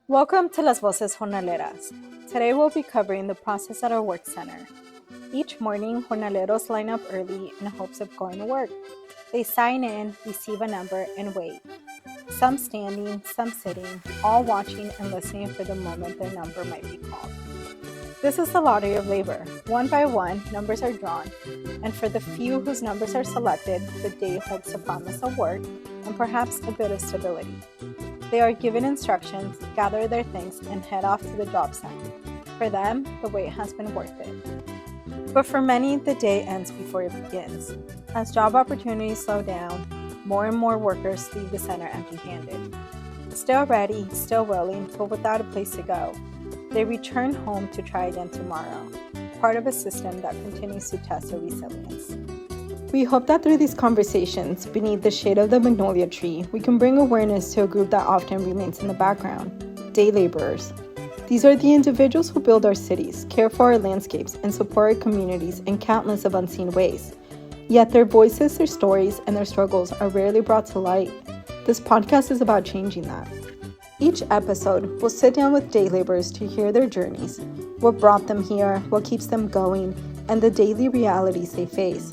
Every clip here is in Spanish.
Welcome to Las Voces Jornaleras. Today we'll be covering the process at our work center. Each morning, jornaleros line up early in hopes of going to work. They sign in, receive a number, and wait. Some standing, some sitting, all watching and listening for the moment their number might be called. This is the lottery of labor. One by one, numbers are drawn, and for the few whose numbers are selected, the day holds the promise of work and perhaps a bit of stability. They are given instructions, gather their things, and head off to the job site. For them, the wait has been worth it. But for many, the day ends before it begins. As job opportunities slow down, more and more workers leave the center empty-handed. Still ready, still willing, but without a place to go. They return home to try again tomorrow, part of a system that continues to test their resilience. We hope that through these conversations, beneath the shade of the magnolia tree, we can bring awareness to a group that often remains in the background: day laborers. These are the individuals who build our cities, care for our landscapes, and support our communities in countless of unseen ways. Yet their voices, their stories, and their struggles are rarely brought to light. This podcast is about changing that. Each episode, we'll sit down with day laborers to hear their journeys, what brought them here, what keeps them going, and the daily realities they face.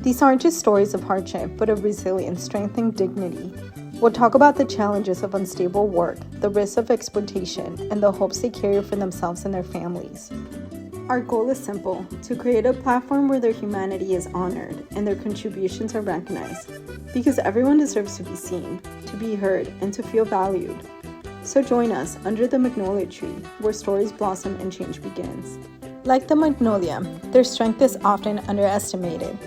These aren't just stories of hardship, but of resilience, strength, and dignity. We'll talk about the challenges of unstable work, the risks of exploitation, and the hopes they carry for themselves and their families. Our goal is simple: to create a platform where their humanity is honored and their contributions are recognized, because everyone deserves to be seen, to be heard, and to feel valued. So join us under the magnolia tree, where stories blossom and change begins. Like the magnolia, their strength is often underestimated.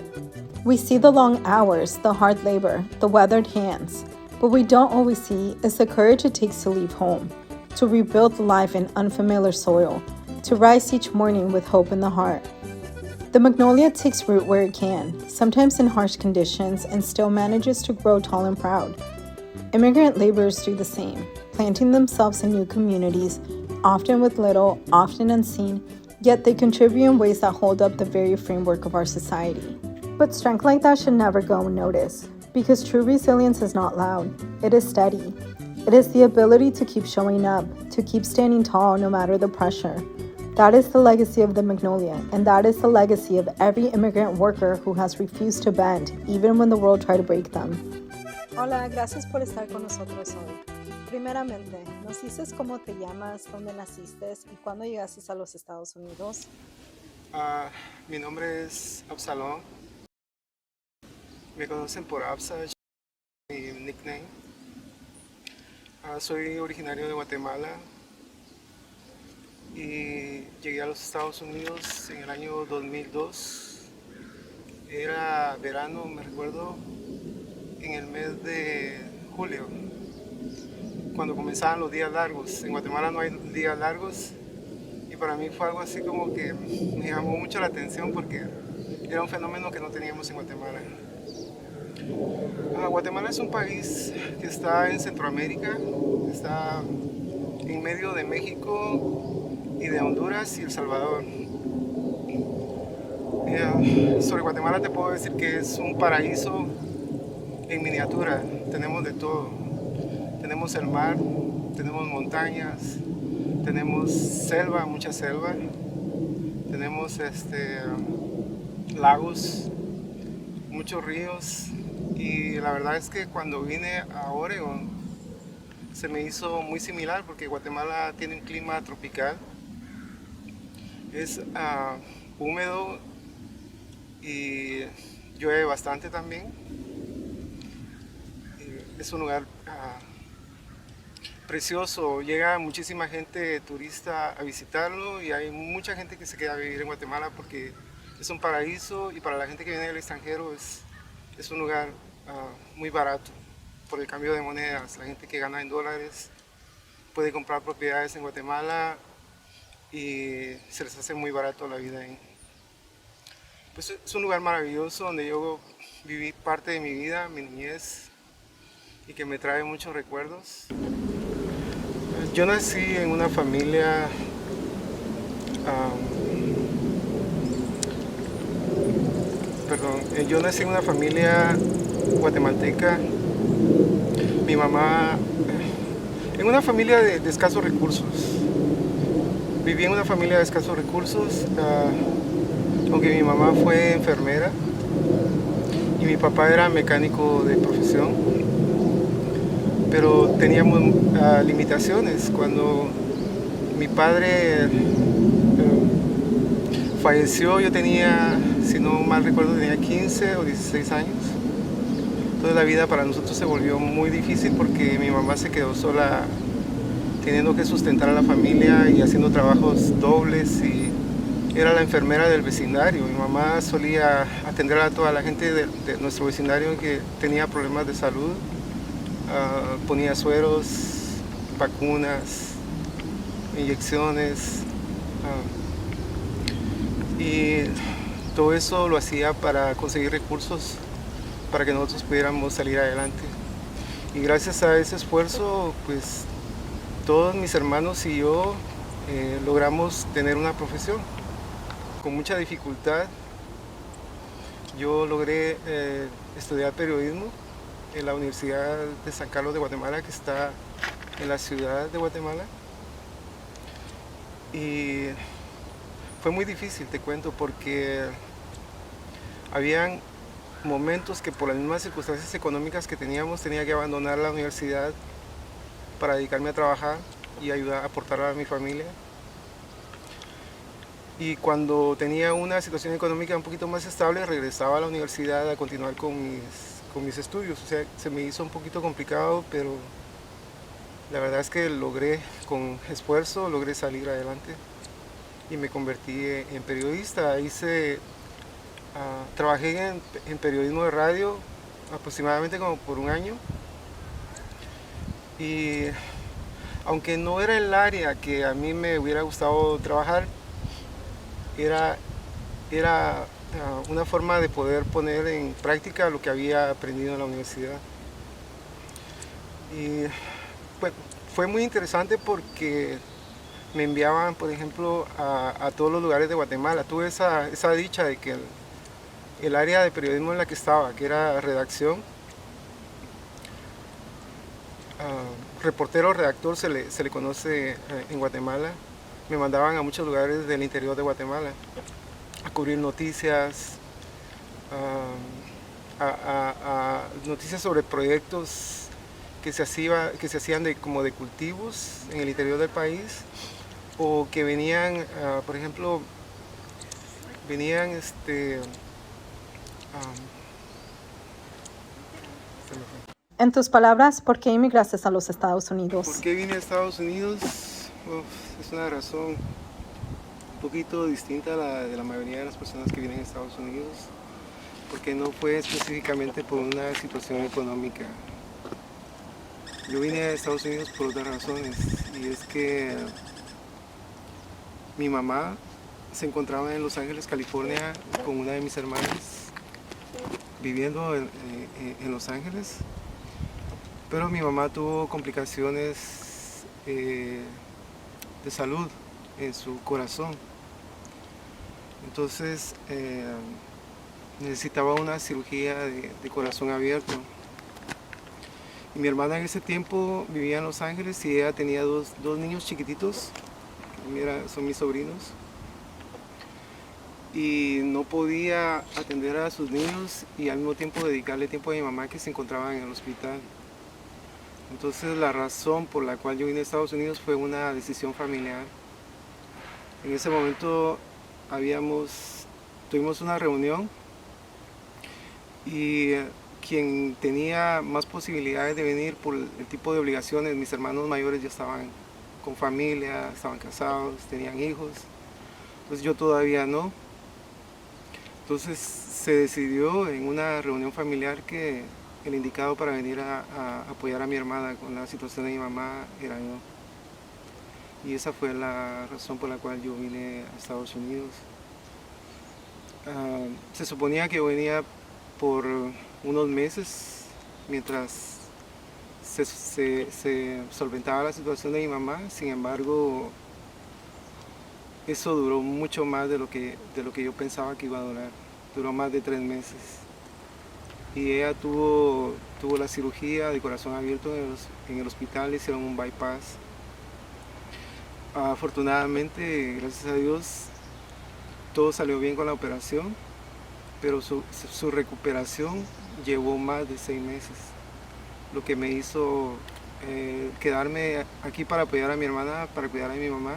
We see the long hours, the hard labor, the weathered hands. What we don't always see is the courage it takes to leave home, to rebuild life in unfamiliar soil, to rise each morning with hope in the heart. The magnolia takes root where it can, sometimes in harsh conditions, and still manages to grow tall and proud. Immigrant laborers do the same, planting themselves in new communities, often with little, often unseen, yet they contribute in ways that hold up the very framework of our society. But strength like that should never go unnoticed, because true resilience is not loud, it is steady. It is the ability to keep showing up, to keep standing tall no matter the pressure. That is the legacy of the magnolia, and that is the legacy of every immigrant worker who has refused to bend, even when the world tried to break them. Hola, gracias por estar con nosotros hoy. Primeramente, ¿nos dices cómo te llamas, dónde naciste y cuándo llegaste a los Estados Unidos? Mi nombre es Absalón. Me conocen por Absa, mi nickname. Soy originario de Guatemala y llegué a los Estados Unidos en el año 2002. Era verano, me recuerdo, en el mes de julio, cuando comenzaban los días largos. En Guatemala no hay días largos y para mí fue algo así como que me llamó mucho la atención porque era un fenómeno que no teníamos en Guatemala. Guatemala es un país que está en Centroamérica, está en medio de México y de Honduras y El Salvador. Sobre Guatemala te puedo decir que es un paraíso en miniatura. Tenemos de todo. Tenemos el mar, tenemos montañas, tenemos selva, mucha selva, tenemos lagos, muchos ríos. Y la verdad es que cuando vine a Oregon se me hizo muy similar porque Guatemala tiene un clima tropical. Es húmedo y llueve bastante también. Es un lugar precioso, llega muchísima gente turista a visitarlo y hay mucha gente que se queda a vivir en Guatemala porque es un paraíso y para la gente que viene del extranjero es un lugar muy barato por el cambio de monedas. La gente que gana en dólares puede comprar propiedades en Guatemala y se les hace muy barato la vida ahí. Pues es un lugar maravilloso donde yo viví parte de mi vida, mi niñez, y que me trae muchos recuerdos. Yo nací en una familia yo nací en una familia guatemalteca. Mi mamá En una familia de escasos recursos. Viví en una familia de escasos recursos, aunque mi mamá fue enfermera y mi papá era mecánico de profesión, pero teníamos limitaciones. Cuando mi padre falleció, yo tenía, si no mal recuerdo, tenía 15 o 16 años. Entonces la vida para nosotros se volvió muy difícil porque mi mamá se quedó sola teniendo que sustentar a la familia y haciendo trabajos dobles, y era la enfermera del vecindario. Mi mamá solía atender a toda la gente de nuestro vecindario que tenía problemas de salud, ponía sueros, vacunas, inyecciones, y todo eso lo hacía para conseguir recursos para que nosotros pudiéramos salir adelante. Y gracias a ese esfuerzo, pues todos mis hermanos y yo logramos tener una profesión. Con mucha dificultad yo logré estudiar periodismo en la Universidad de San Carlos de Guatemala, que está en la ciudad de Guatemala. Y fue muy difícil, te cuento, porque habían momentos que por las mismas circunstancias económicas que teníamos tenía que abandonar la universidad para dedicarme a trabajar y ayudar a aportar a mi familia. Y cuando tenía una situación económica un poquito más estable, regresaba a la universidad a continuar con mis estudios. O sea, se me hizo un poquito complicado, pero la verdad es que logré, con esfuerzo, logré salir adelante y me convertí en periodista. Trabajé en periodismo de radio aproximadamente como por un año, y aunque no era el área que a mí me hubiera gustado trabajar, era una forma de poder poner en práctica lo que había aprendido en la universidad. Y pues, fue muy interesante porque me enviaban, por ejemplo, a todos los lugares de Guatemala. Tuve esa dicha de que el área de periodismo en la que estaba, que era redacción, reportero, redactor se le conoce en Guatemala, me mandaban a muchos lugares del interior de Guatemala a cubrir noticias, noticias sobre proyectos que se hacían como de cultivos en el interior del país, o que venían, por ejemplo, venían En tus palabras, ¿por qué emigraste a los Estados ¿por Unidos? qué vine a Estados Unidos? Es una razón un poquito distinta a la de la mayoría de las personas que vienen a Estados Unidos, porque no fue específicamente por una situación económica. Yo vine a Estados Unidos por otras razones, y es que mi mamá se encontraba en Los Ángeles, California, con una de mis hermanas, viviendo en Los Ángeles, pero mi mamá tuvo complicaciones de salud en su corazón. Entonces necesitaba una cirugía de corazón abierto. Y mi hermana en ese tiempo vivía en Los Ángeles y ella tenía dos niños chiquititos, son mis sobrinos, y no podía atender a sus niños y al mismo tiempo dedicarle tiempo a mi mamá, que se encontraba en el hospital. Entonces la razón por la cual yo vine a Estados Unidos fue una decisión familiar. En ese momento tuvimos una reunión, y quien tenía más posibilidades de venir por el tipo de obligaciones, mis hermanos mayores ya estaban con familia, estaban casados, tenían hijos, entonces yo todavía no. Entonces se decidió en una reunión familiar que el indicado para venir a apoyar a mi hermana con la situación de mi mamá era yo. Y esa fue la razón por la cual yo vine a Estados Unidos. Se suponía que yo venía por unos meses mientras se solventaba la situación de mi mamá. Sin embargo, eso duró mucho más de lo que yo pensaba que iba a durar. Duró más de 3 meses. y ella tuvo la cirugía de corazón abierto en el hospital, le hicieron un bypass. Afortunadamente, gracias a Dios, todo salió bien con la operación, pero su recuperación llevó más de 6 meses, lo que me hizo quedarme aquí para apoyar a mi hermana, para cuidar a mi mamá,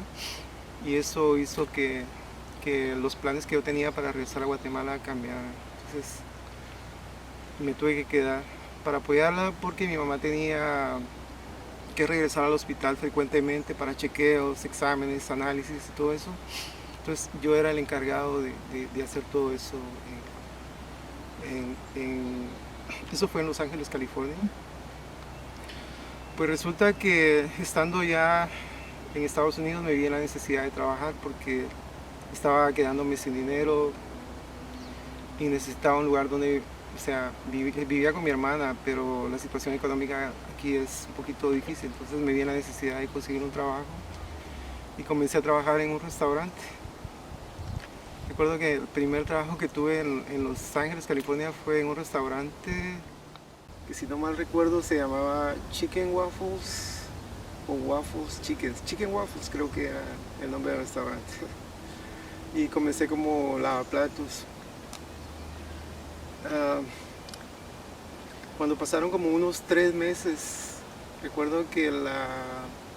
y eso hizo que los planes que yo tenía para regresar a Guatemala cambiaran. Entonces me tuve que quedar para apoyarla porque mi mamá tenía que regresar al hospital frecuentemente para chequeos, exámenes, análisis y todo eso. Entonces yo era el encargado de hacer todo eso. Eso fue en Los Ángeles, California. Pues resulta que estando ya en Estados Unidos me vi en la necesidad de trabajar porque estaba quedándome sin dinero y necesitaba un lugar donde, o sea, vivía con mi hermana, pero la situación económica aquí es un poquito difícil, entonces me vi en la necesidad de conseguir un trabajo y comencé a trabajar en un restaurante. Recuerdo que el primer trabajo que tuve en Los Ángeles, California, fue en un restaurante que, si no mal recuerdo, se llamaba Chicken Waffles o Waffles Chickens. Chicken Waffles creo que era el nombre del restaurante. Y comencé como lavaplatos. Cuando pasaron como unos 3 meses, recuerdo que la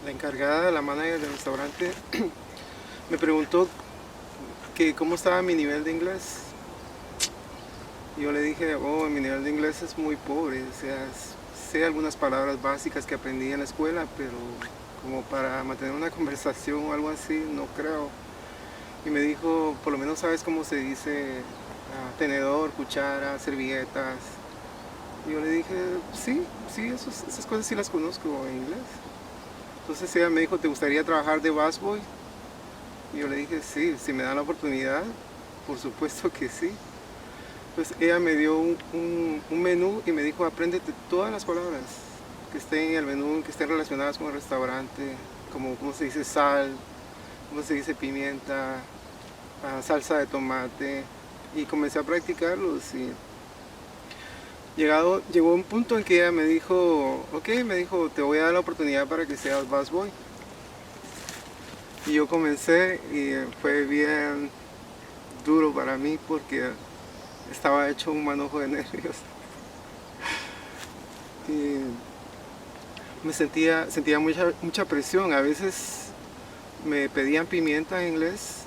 encargada, la manager del restaurante, me preguntó que cómo estaba mi nivel de inglés. Y yo le dije, mi nivel de inglés es muy pobre, o sea, sé algunas palabras básicas que aprendí en la escuela, pero como para mantener una conversación o algo así, no creo. Y me dijo, por lo menos sabes cómo se dice tenedor, cuchara, servilletas. Y yo le dije, sí, esas cosas sí las conozco en inglés. Entonces ella me dijo, ¿te gustaría trabajar de busboy? Y yo le dije, sí, si me dan la oportunidad, por supuesto que sí. Entonces ella me dio un menú y me dijo, apréndete todas las palabras que estén en el menú, que estén relacionadas con el restaurante, como cómo se dice sal, cómo se dice pimienta, salsa de tomate, y comencé a practicarlos. Y llegó un punto en que ella me dijo, te voy a dar la oportunidad para que seas busboy. Y yo comencé y fue bien duro para mí porque estaba hecho un manojo de nervios. Y me sentía mucha presión. A veces me pedían pimienta en inglés,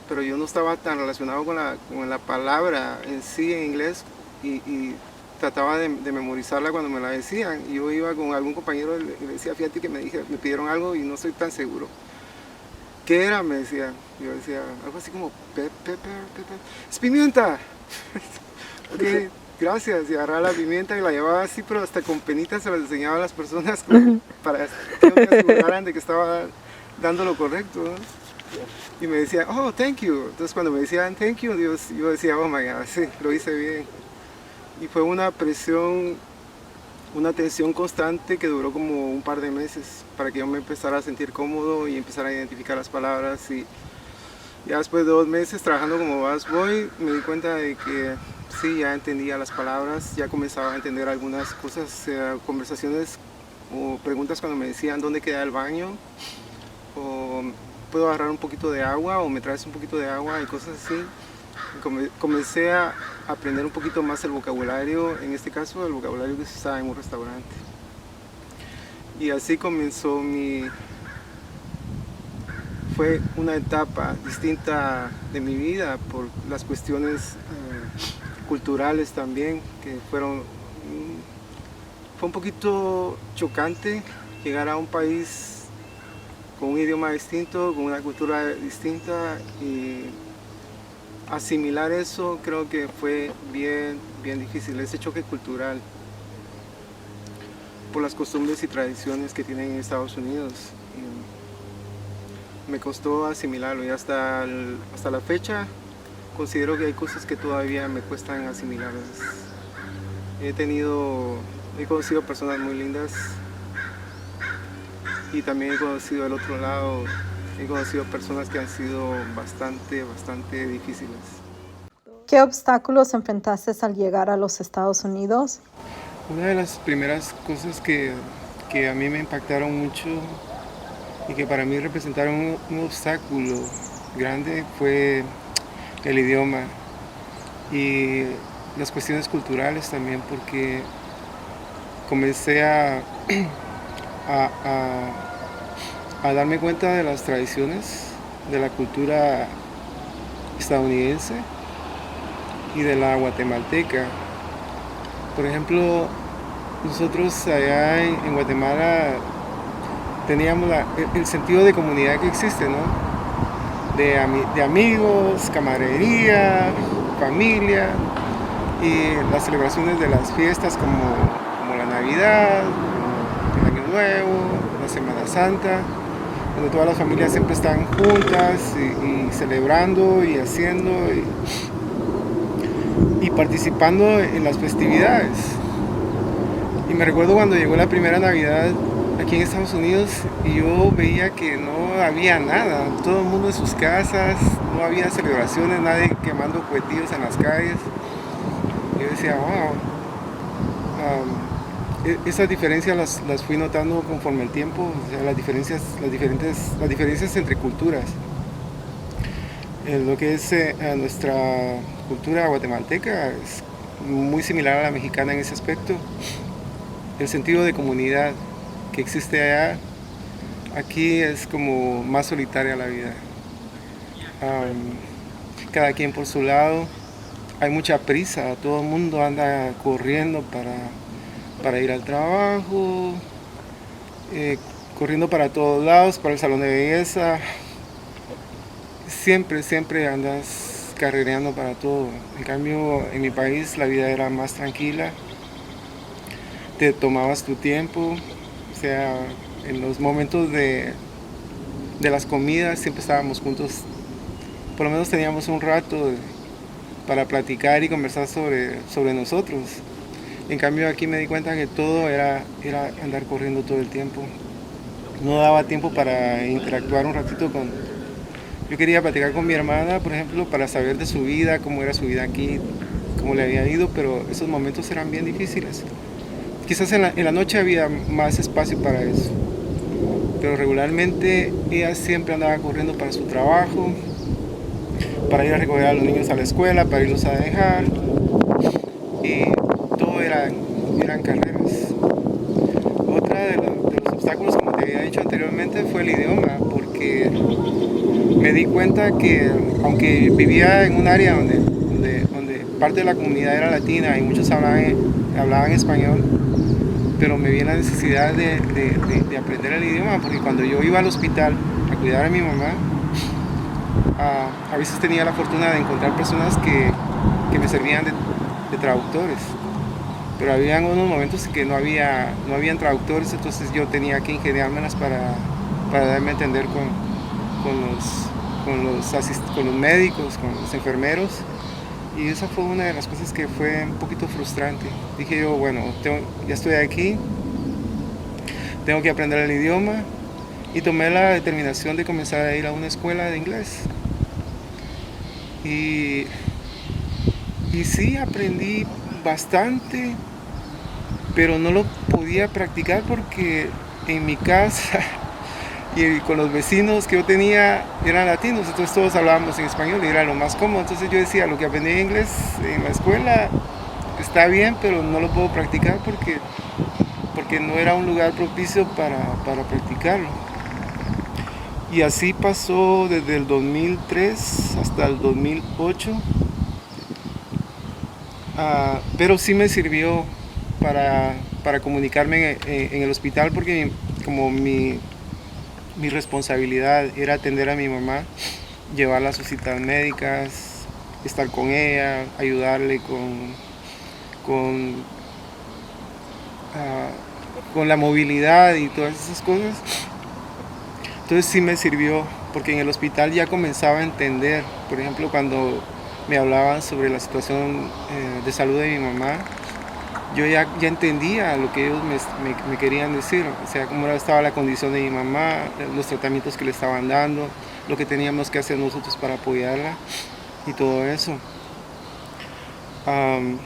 pero yo no estaba tan relacionado con la palabra en sí en inglés y trataba de memorizarla cuando me la decían. Y yo iba con algún compañero y le decía, fíjate que me pidieron algo y no estoy tan seguro. ¿Qué era? Me decía. Yo decía algo así como pepper. ¡Es pimienta! Ok, gracias. Y agarraba la pimienta y la llevaba así, pero hasta con penitas se las enseñaba a las personas para que me aseguraran de que estaba dando lo correcto, ¿no? Y me decía, oh, thank you. Entonces cuando me decían thank you, yo decía, oh my God, sí, lo hice bien. Y fue una presión, una tensión constante que duró como un par de meses para que yo me empezara a sentir cómodo y empezara a identificar las palabras. Y ya después de 2 meses trabajando como busboy me di cuenta de que sí, ya entendía las palabras, ya comenzaba a entender algunas cosas, conversaciones o preguntas cuando me decían dónde queda el baño, o puedo agarrar un poquito de agua, o me traes un poquito de agua y cosas así. Comencé a aprender un poquito más el vocabulario, en este caso el vocabulario que se usaba en un restaurante. Y así comenzó fue una etapa distinta de mi vida por las cuestiones culturales también, que fue un poquito chocante llegar a un país con un idioma distinto, con una cultura distinta, y asimilar eso creo que fue bien difícil, ese choque cultural por las costumbres y tradiciones que tienen en Estados Unidos. Y me costó asimilarlo y hasta la fecha considero que hay cosas que todavía me cuestan asimilarlas. He conocido personas muy lindas y también he conocido el otro lado, he conocido personas que han sido bastante difíciles. ¿Qué obstáculos enfrentaste al llegar a los Estados Unidos? Una de las primeras cosas que a mí me impactaron mucho y que para mí representaron un obstáculo grande fue el idioma y las cuestiones culturales también, porque comencé a- a darme cuenta de las tradiciones, de la cultura estadounidense y de la guatemalteca. Por ejemplo, nosotros allá en Guatemala teníamos el sentido de comunidad que existe, ¿no? De amigos, camaradería, familia y las celebraciones de las fiestas como la Navidad, como el Año Nuevo, la Semana Santa, donde todas las familias siempre están juntas y celebrando y haciendo y participando en las festividades. Y me recuerdo cuando llegó la primera Navidad aquí en Estados Unidos y yo veía que no había nada, todo el mundo en sus casas, no había celebraciones, nadie quemando cohetillos en las calles. Yo decía, wow, esas diferencias las fui notando conforme el tiempo, o sea, las diferencias entre culturas. Lo que es nuestra cultura guatemalteca es muy similar a la mexicana en ese aspecto. El sentido de comunidad que existe allá, aquí es como más solitaria la vida. Cada quien por su lado, hay mucha prisa, todo el mundo anda corriendo para ir al trabajo, corriendo para todos lados, para el salón de belleza. Siempre andas carrereando para todo. En cambio, en mi país la vida era más tranquila, te tomabas tu tiempo, o sea, en los momentos de las comidas siempre estábamos juntos, por lo menos teníamos un rato para platicar y conversar sobre nosotros. En cambio aquí me di cuenta que todo era andar corriendo todo el tiempo. No daba tiempo para interactuar un ratito Yo quería platicar con mi hermana, por ejemplo, para saber de su vida, cómo era su vida aquí, cómo le había ido, pero esos momentos eran bien difíciles. Quizás en la noche había más espacio para eso, pero regularmente ella siempre andaba corriendo para su trabajo, para ir a recoger a los niños a la escuela, para irlos a dejar, y todo eran carreras. Otra de los obstáculos, como te había dicho anteriormente, fue el idioma, porque me di cuenta que aunque vivía en un área donde parte de la comunidad era latina y muchos hablaban español, pero me vi en la necesidad de aprender el idioma, porque cuando yo iba al hospital a cuidar a mi mamá, a veces tenía la fortuna de encontrar personas que me servían de traductores, pero había unos momentos en que no habían traductores, entonces yo tenía que ingeniármelas para darme a entender con los médicos, con los enfermeros. Y esa fue una de las cosas que fue un poquito frustrante. Dije yo, bueno, ya estoy aquí, tengo que aprender el idioma, y tomé la determinación de comenzar a ir a una escuela de inglés. Y sí, aprendí bastante, pero no lo podía practicar porque en mi casa y con los vecinos que yo tenía eran latinos, entonces todos hablábamos en español y era lo más cómodo. Entonces yo decía, lo que aprendí en inglés en la escuela está bien, pero no lo puedo practicar porque no era un lugar propicio para practicarlo. Y así pasó desde el 2003 hasta el 2008, pero sí me sirvió para comunicarme en el hospital, porque como mi responsabilidad era atender a mi mamá, llevarla a sus citas médicas, estar con ella, ayudarle con la movilidad y todas esas cosas. Entonces sí me sirvió, porque en el hospital ya comenzaba a entender, por ejemplo, cuando me hablaban sobre la situación de salud de mi mamá, yo ya entendía lo que ellos me querían decir, o sea, cómo estaba la condición de mi mamá, los tratamientos que le estaban dando, lo que teníamos que hacer nosotros para apoyarla y todo eso. Am,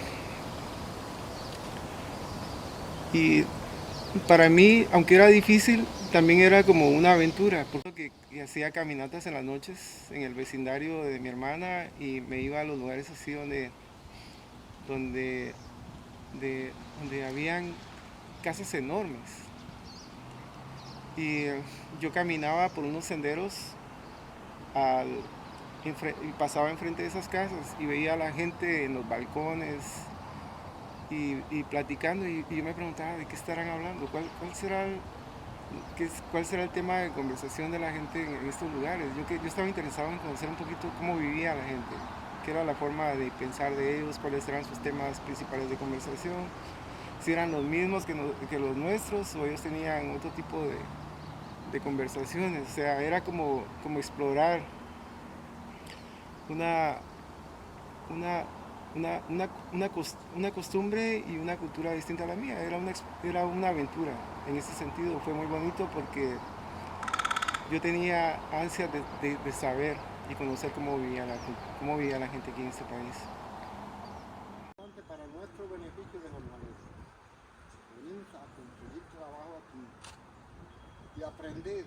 y para mí, aunque era difícil, también era como una aventura, porque hacía caminatas en las noches en el vecindario de mi hermana y me iba a los lugares así donde, donde habían casas enormes. Y yo caminaba por unos senderos al, y pasaba enfrente de esas casas y veía a la gente en los balcones y platicando y yo me preguntaba de qué estarán hablando, cuál será cuál será el tema de conversación de la gente en estos lugares. Yo estaba interesado en conocer un poquito cómo vivía la gente, qué era la forma de pensar de ellos, cuáles eran sus temas principales de conversación, si eran los mismos que los nuestros o ellos tenían otro tipo de conversaciones. O sea, era como explorar una, una, una costumbre y una cultura distinta a la mía. Era una aventura. En ese sentido fue muy bonito porque yo tenía ansias de saber y conocer cómo vivía la gente aquí en este país. Para nuestro beneficio de jornaleros. Venimos a conseguir trabajo aquí y aprender.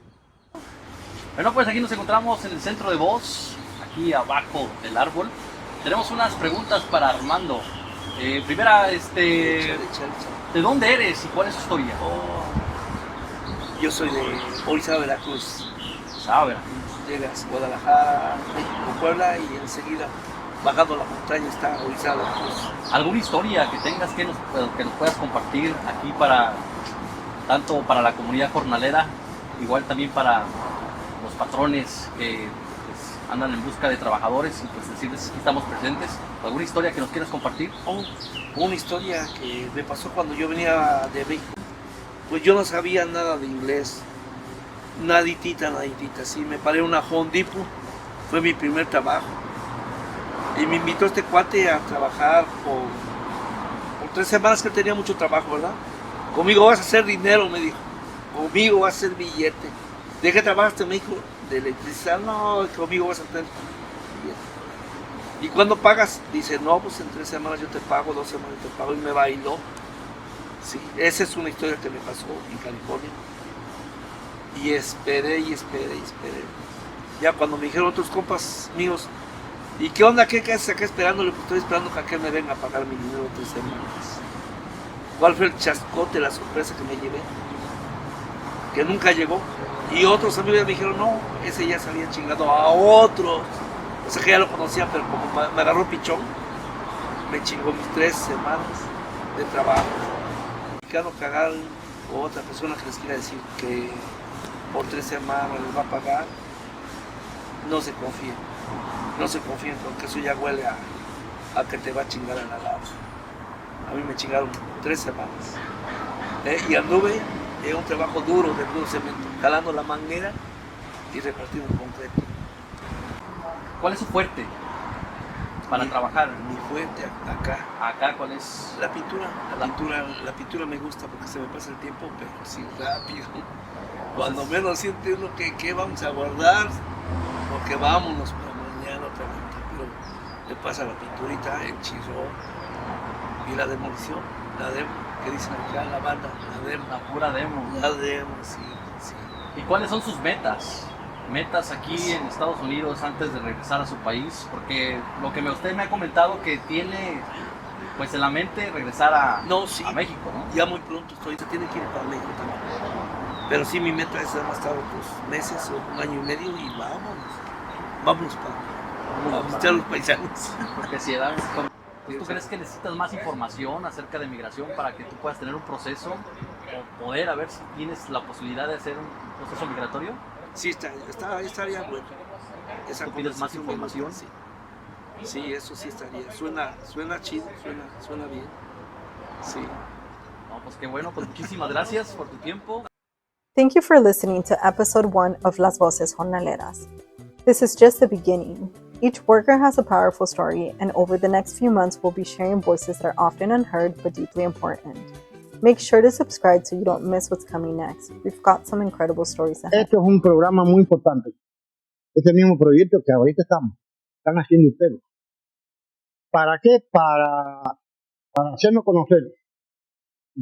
Bueno, pues aquí nos encontramos en el centro de Voz, aquí abajo del árbol. Tenemos unas preguntas para Armando. Primera, ¿de dónde eres y cuál es tu historia? Yo soy de Orizaba, Veracruz. Saber. Llegas a Guadalajara, México, Puebla y enseguida bajando la montaña está Orizaba, Veracruz. ¿Alguna historia que tengas que nos puedas compartir aquí tanto para la comunidad jornalera, igual también para los patrones que pues, andan en busca de trabajadores y pues decirles que estamos presentes? ¿Alguna historia que nos quieras compartir? Una historia que me pasó cuando yo venía de México. Pues yo no sabía nada de inglés, naditita. Sí, me paré en una Home Depot, fue mi primer trabajo. Y me invitó este cuate a trabajar por 3 semanas que tenía mucho trabajo, ¿verdad? Conmigo vas a hacer dinero, me dijo. Conmigo vas a hacer billete. ¿De qué trabajaste en México? De electricidad. No, conmigo vas a tener billete. ¿Y cuándo pagas? Dice, no, pues en 3 semanas yo te pago, 2 semanas te pago, y me bailó. Sí, esa es una historia que me pasó en California. Y esperé. Ya cuando me dijeron otros compas míos, ¿y qué onda? ¿Qué haces acá esperándole? Pues estoy esperando que aquel me venga a pagar mi dinero 3 semanas. ¿Cuál fue el chascote, la sorpresa que me llevé? Que nunca llegó. Y otros amigos me dijeron, no, ese ya se había chingado a otros. O sea que ya lo conocía, pero como me agarró pichón, me chingó mis 3 semanas de trabajo. Quiero cagar o otra persona que les quiera decir que por 3 semanas les va a pagar, no se confíen porque eso ya huele a que te va a chingar en la lado. A mí me chingaron 3 semanas y anduve en un trabajo duro de puro cemento, jalando la manguera y repartiendo concreto. ¿Cuál es su fuerte para trabajar? Mi fuerte acá. Acá, ¿cuál es? La pintura me gusta porque se me pasa el tiempo, pero sí rápido. Cuando menos siente uno que vamos a guardar, porque vámonos para mañana otra vez. Pero le pasa la pinturita, el chirrón y la demolición, la demo, que dicen acá la banda, la demo. La pura demo. La demo, sí. ¿Y cuáles son sus metas? Metas aquí en Estados Unidos antes de regresar a su país, porque lo que usted me ha comentado que tiene pues en la mente regresar a México, ¿no? Ya muy pronto se tiene que ir para México también. Pero sí, mi meta es más tarde 2 meses o 1 año y medio y vámonos para visitar los paisanos. Porque si ¿tú crees que necesitas más información acerca de migración para que tú puedas tener un proceso o poder a ver si tienes la posibilidad de hacer un proceso migratorio? Sí, estaría bueno. ¿Tú pides más información? Sí, eso sí estaría. Suena chido, suena bien. Sí. No, pues qué bueno, pues muchísimas gracias por tu tiempo. Thank you for listening to episode 1 of Las Voces Jornaleras. This is just the beginning. Each worker has a powerful story, and over the next few months, we'll be sharing voices that are often unheard but deeply important. Make sure to subscribe so you don't miss what's coming next. We've got some incredible stories ahead. Esto es un programa muy importante. Este mismo proyecto que ahorita están haciendo ustedes. ¿Para qué? Para hacernos conocer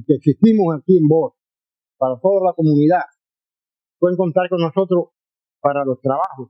que existimos aquí en Boa, para toda la comunidad. Pueden contar con nosotros para los trabajos